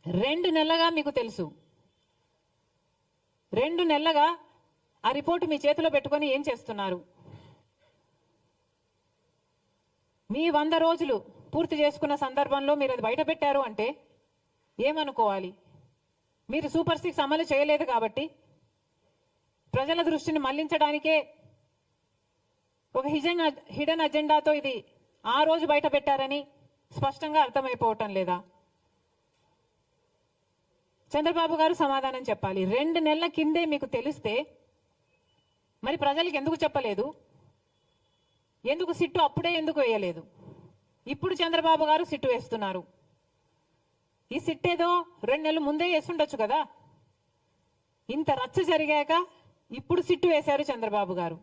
2 నెలలుగా మీకు తెలుసు. 2 నెలలుగా ఆ రిపోర్టు మీ చేతిలో పెట్టుకొని ఏం చేస్తున్నారు? మీ 100 రోజులు పూర్తి చేసుకున్న సందర్భంలో మీరు అది బయట పెట్టారు అంటే ఏమనుకోవాలి? మీరు సూపర్ 6 అమలు చేయలేదు కాబట్టి ప్రజల దృష్టిని మళ్లించడానికే ఒక హిడెన్ అజెండాతో ఇది ఆ రోజు బయట పెట్టారని స్పష్టంగా అర్థమైపోవటం లేదా? చంద్రబాబు గారు సమాధానం చెప్పాలి. 2 నెలల కిందే మీకు తెలిస్తే మరి ప్రజలకు ఎందుకు చెప్పలేదు? ఎందుకు సిట్టు అప్పుడే ఎందుకు వేయలేదు? ఇప్పుడు చంద్రబాబు గారు సిట్టు వేస్తున్నారు. ఈ సిట్టేదో 2 నెలలు ముందే వేస్తుండొచ్చు కదా. ఇంత రచ్చ జరిగాక ఇప్పుడు సిట్టు వేశారు చంద్రబాబు గారు.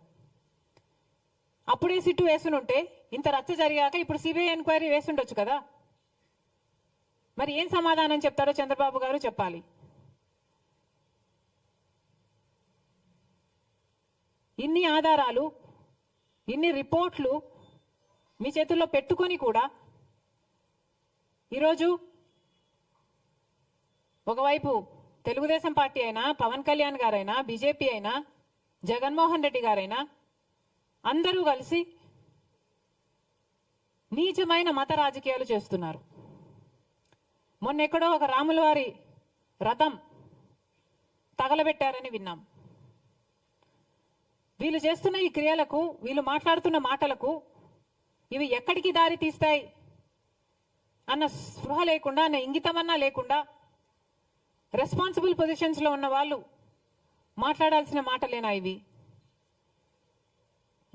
అప్పుడే సిట్టు వేసునుంటే ఇంత రచ్చ జరిగాక ఇప్పుడు సిబిఐ ఎంక్వైరీ వేస్తుండొచ్చు కదా. మరి ఏం సమాధానం చెప్తారో చంద్రబాబు గారు చెప్పాలి. ఇన్ని ఆధారాలు, ఇన్ని రిపోర్ట్లు మీ చేతుల్లో పెట్టుకొని కూడా ఈరోజు ఒకవైపు తెలుగుదేశం పార్టీ అయినా, పవన్ కళ్యాణ్ గారైనా, బీజేపీ అయినా, జగన్మోహన్ రెడ్డి గారైనా అందరూ కలిసి నీచమైన మత రాజకీయాలు చేస్తున్నారు. మొన్నెక్కడో ఒక రాముల వారి రథం తగలబెట్టారని విన్నాం. వీళ్ళు చేస్తున్న ఈ క్రియలకు, వీళ్ళు మాట్లాడుతున్న మాటలకు ఇవి ఎక్కడికి దారి తీస్తాయి అన్న స్పృహ లేకుండా, అన్న ఇంగితమన్నా లేకుండా రెస్పాన్సిబుల్ పొజిషన్స్ లో ఉన్న వాళ్ళు మాట్లాడాల్సిన మాటలేనా ఇవి?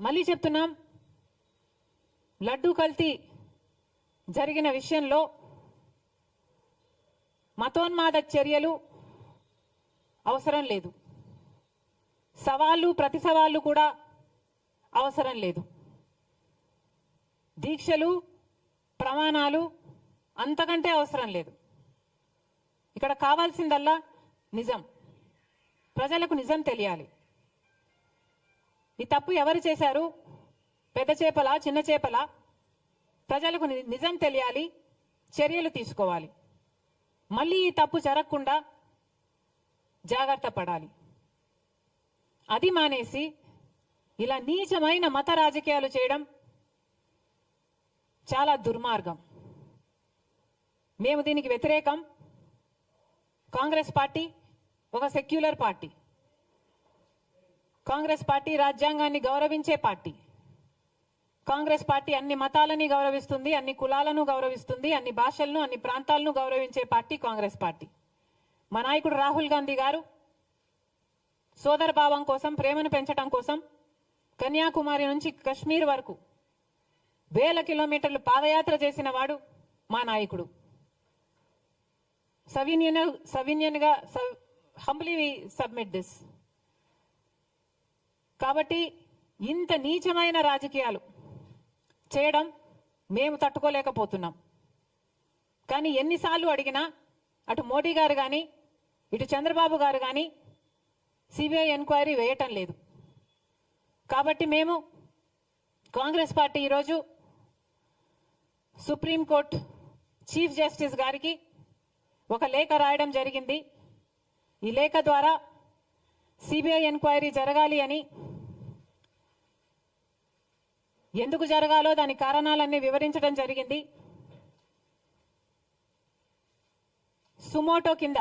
మళ్ళీ చెప్తున్నాం, లడ్డూ కల్తీ జరిగిన విషయంలో మతోన్మాద చర్యలు అవసరం లేదు, సవాళ్ళు ప్రతి సవాళ్ళు కూడా అవసరం లేదు. దీక్షలు, ప్రమాణాలు అంతకంటే అవసరం లేదు. ఇక్కడ కావాల్సిందల్లా నిజం. ప్రజలకు నిజం తెలియాలి. ఈ తప్పు ఎవరు చేశారు, పెద్ద చేపల చిన్న చేపల, ప్రజలకు నిజం తెలియాలి, చర్యలు తీసుకోవాలి. మళ్ళీ ఈ తప్పు జరగకుండా జాగ్రత్త పడాలి. అది మానేసి ఇలా నీచమైన మత రాజకీయాలు చేయడం చాలా దుర్మార్గం. మేము దీనికి వ్యతిరేకం. కాంగ్రెస్ పార్టీ ఒక సెక్యులర్ పార్టీ. కాంగ్రెస్ పార్టీ రాజ్యాంగాన్ని గౌరవించే పార్టీ. కాంగ్రెస్ పార్టీ అన్ని మతాలని గౌరవిస్తుంది, అన్ని కులాలను గౌరవిస్తుంది, అన్ని భాషలను, అన్ని ప్రాంతాలను గౌరవించే పార్టీ కాంగ్రెస్ పార్టీ. మా నాయకుడు రాహుల్ గాంధీ గారు సోదర భావం కోసం, ప్రేమను పెంచడం కోసం కన్యాకుమారి నుంచి కశ్మీర్ వరకు 1000 కిలోమీటర్లు పాదయాత్ర చేసిన వాడు మా నాయకుడు. సవినయంగా హంబ్లీ సబ్మిట్ దిస్. కాబట్టి ఇంత నీచమైన రాజకీయాలు చేయడం మేము తట్టుకోలేకపోతున్నాం. కానీ ఎన్నిసార్లు అడిగినా అటు మోడీ గారు కానీ, ఇటు చంద్రబాబు గారు కానీ సిబిఐ ఎంక్వైరీ వేయటం లేదు. కాబట్టి మేము కాంగ్రెస్ పార్టీ ఈరోజు సుప్రీంకోర్టు చీఫ్ జస్టిస్ గారికి ఒక లేఖ రాయడం జరిగింది. ఈ లేఖ ద్వారా సిబిఐ ఎంక్వైరీ జరగాలి అని, ఎందుకు జరగాలో దాని కారణాలన్నీ వివరించడం జరిగింది. సుమోటో కింద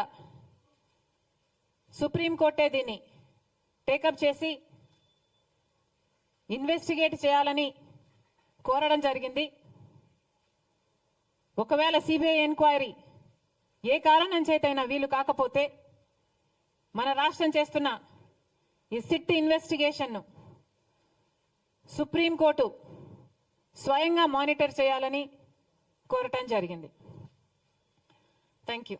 సుప్రీంకోర్టే దీన్ని టేకప్ చేసి ఇన్వెస్టిగేట్ చేయాలని కోరడం జరిగింది. ఒకవేళ సిబిఐ ఎంక్వైరీ ఏ కారణం చేతైనా వీలు కాకపోతే మన రాష్ట్రం చేస్తున్న ఈ సిట్ ఇన్వెస్టిగేషన్ను సుప్రీంకోర్టు స్వయంగా మానిటర్ చేయాలని కోరటం జరిగింది. Thank you.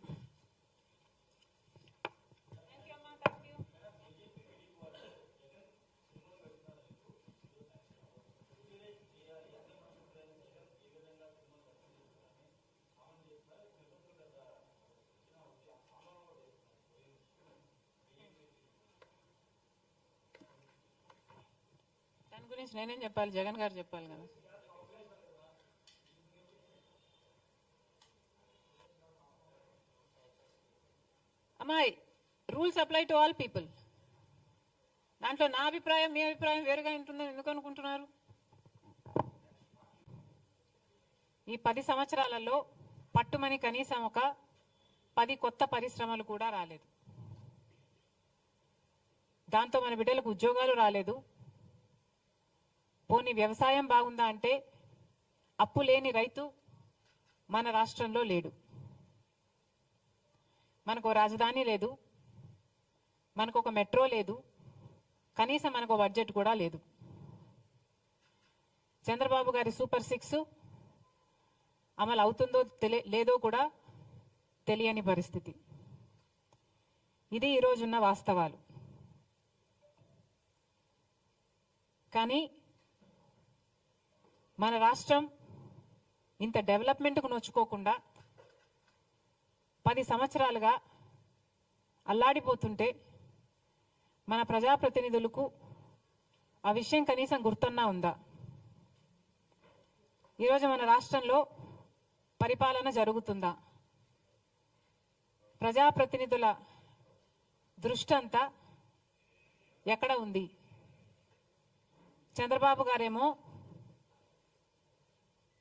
దాని గురించి నేనేం చెప్పాలి, జగన్ గారు చెప్పాలి కదా. అమ్మాయి rules apply to all people. దాంట్లో నా అభిప్రాయం మీ అభిప్రాయం వేరుగా ఉంటుందని ఎందుకు అనుకుంటున్నారు? ఈ 10 సంవత్సరాలలో పట్టుమని కనీసం ఒక 10 కొత్త పరిశ్రమలు కూడా రాలేదు. దాంతో మన బిడ్డలకు ఉద్యోగాలు రాలేదు. పోనీ వ్యవసాయం బాగుందా అంటే అప్పు లేని రైతు మన రాష్ట్రంలో లేడు. మనకు రాజధాని లేదు, మనకు ఒక మెట్రో లేదు, కనీసం మనకు బడ్జెట్ కూడా లేదు. చంద్రబాబు గారి సూపర్ 6 అమలు అవుతుందో లేదో కూడా తెలియని పరిస్థితి. ఇది ఈరోజున్న వాస్తవాలు. కానీ మన రాష్ట్రం ఇంత డెవలప్మెంట్కు నోచుకోకుండా 10 సంవత్సరాలుగా అల్లాడిపోతుంటే మన ప్రజాప్రతినిధులకు ఆ విషయం కనీసం గుర్తున్నా ఉందా? ఈరోజు మన రాష్ట్రంలో పరిపాలన జరుగుతుందా? ప్రజాప్రతినిధుల దృష్టి అంతా ఎక్కడ ఉంది? చంద్రబాబు గారేమో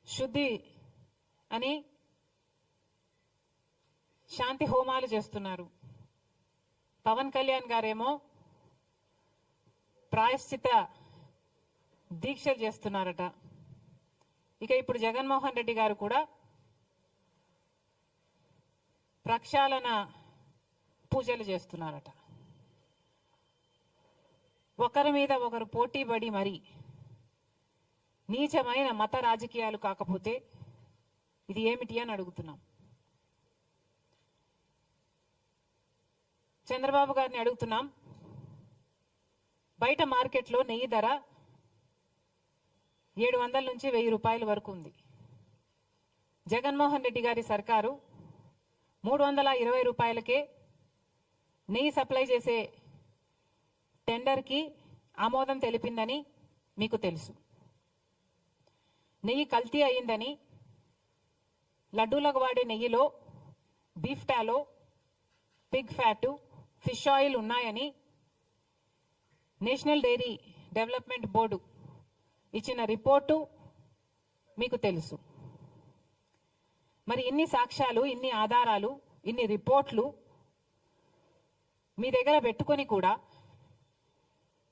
శుద్ధి అని శాంతి హోమాలు చేస్తున్నారు. పవన్ కళ్యాణ్ గారేమో ప్రాయశ్చిత దీక్షలు చేస్తున్నారట. ఇక ఇప్పుడు జగన్మోహన్ రెడ్డి గారు కూడా ప్రక్షాళన పూజలు చేస్తున్నారట. ఒకరి మీద ఒకరు పోటీపడి మరి నీచమైన మత రాజకీయాలు కాకపోతే ఇది ఏమిటి అని అడుగుతున్నాం. చంద్రబాబు గారిని అడుగుతున్నాం, బయట మార్కెట్లో నెయ్యి ధర 700 నుంచి 1000 రూపాయల వరకు ఉంది. జగన్మోహన్ రెడ్డి గారి సర్కారు 320 రూపాయలకే నెయ్యి సప్లై చేసే టెండర్కి ఆమోదం తెలిపిందని మీకు తెలుసు. నెయ్యి కల్తీ అయిందని, లడ్డూలకు వాడే నెయ్యిలో beef టాలో, Pig fat, fish oil ఉన్నాయని నేషనల్ డైరీ డెవలప్మెంట్ బోర్డు ఇచ్చిన రిపోర్టు మీకు తెలుసు. మరి ఇన్ని సాక్ష్యాలు, ఇన్ని ఆధారాలు, ఇన్ని రిపోర్ట్లు మీ దగ్గర పెట్టుకొని కూడా